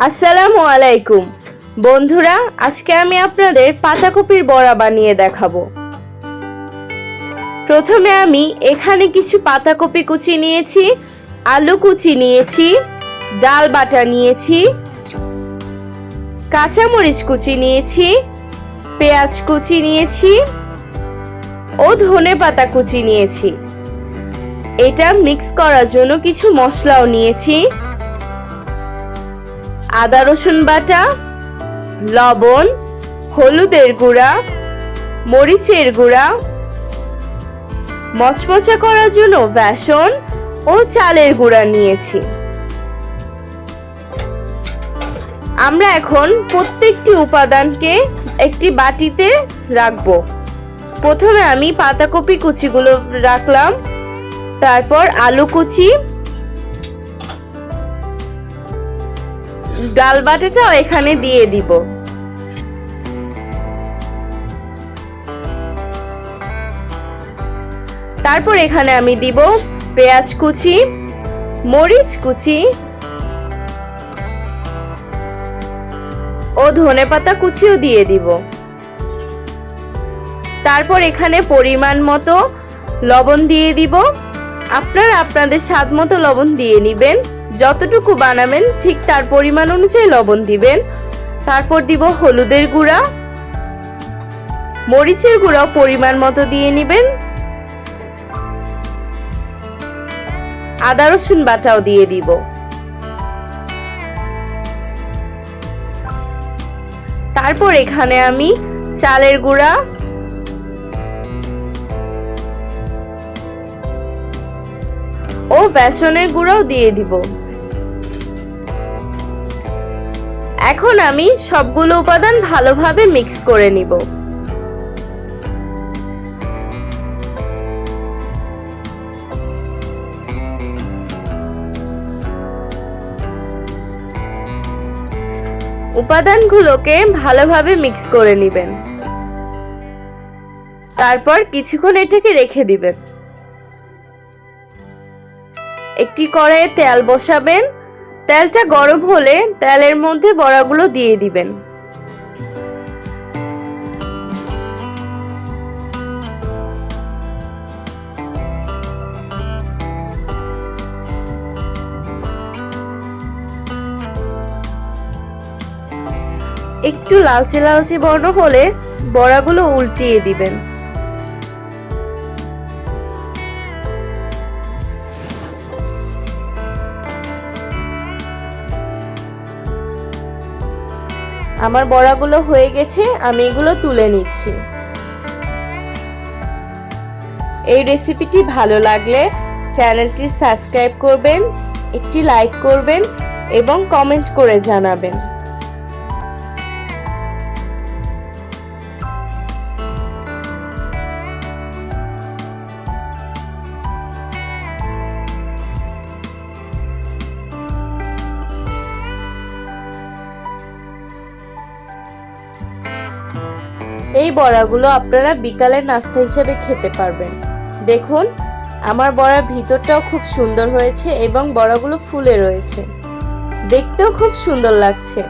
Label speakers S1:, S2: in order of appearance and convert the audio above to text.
S1: আসসালামু আলাইকুম বন্ধুরা, আজকে আমি আপনাদের পাতাকপির বড়া বানিয়ে দেখাবো। প্রথমে আমি এখানে কিছু পাতাকপি কুচি নিয়েছি, আলু কুচি নিয়েছি, ডাল বাটা নিয়েছি, কাঁচামরিচ কুচি নিয়েছি, পেঁয়াজ কুচি নিয়েছি ও ধনেপাতা কুচি নিয়েছি। এটা মিক্স করার জন্য কিছু মশলাও নিয়েছি, আদা রসুন বাটা, লবণ, হলুদের গুঁড়া, মরিচের গুঁড়া, মচমচা করার জন্য বেসন ও চালের গুঁড়া নিয়েছি। আমরা এখন প্রত্যেকটি উপাদানকে একটি বাটিতে রাখবো। প্রথমে আমি পাতাকপি কুচিগুলো রাখলাম, তারপর আলু কুচি, ডাল বাটাটাও এখানে দিয়ে দিব। তারপর এখানে আমি দিব পেঁয়াজ কুচি, মরিচ কুচি ও ধনেপাতা কুচিও দিয়ে দিব। তারপর এখানে পরিমাণ মতো লবণ দিয়ে দিব। আপনারা আপনাদের স্বাদ মতো লবণ দিয়ে নেবেন, যতটুকু বানাবেন ঠিক তার পরিমাণ অনুযায়ী লবণ দিবেন। তারপর দিব হলুদের গুঁড়া, মরিচের গুঁড়াও পরিমাণ মতো দিয়ে নেবেন, আদা রসুন বাটাও দিয়ে দিব। তারপর এখানে আমি চালের গুঁড়া ও বেসনের গুঁড়াও দিয়ে দিব। এখন আমি সবগুলো উপাদান ভালোভাবে মিক্স করে নিব। উপাদানগুলোকে ভালোভাবে মিক্স করে নেবেন। তারপর কিছুক্ষণ এটাকে রেখে দিবেন। একটি কড়াইয়ে তেল বসাবেন, তেলটা গরম হলে তেলের মধ্যে বড়াগুলো দিয়ে দিবেন। একটু লালচে লালচে বর্ণ হলে বড়াগুলো উল্টিয়ে দিবেন। আমার বড়াগুলো হয়ে গেছে, আমি এগুলো তুলে নিচ্ছি। এই রেসিপিটি ভালো লাগলে চ্যানেলটি সাবস্ক্রাইব করবেন, একটি লাইক করবেন এবং কমেন্ট করে জানাবেন। এই বড়াগুলো আপনারা বিকালের নাস্তা হিসেবে খেতে পারবেন। দেখুন, আমার বড়ার ভিতরটাও খুব সুন্দর হয়েছে এবং বড়াগুলো ফুলে রয়েছে, দেখতেও খুব সুন্দর লাগছে।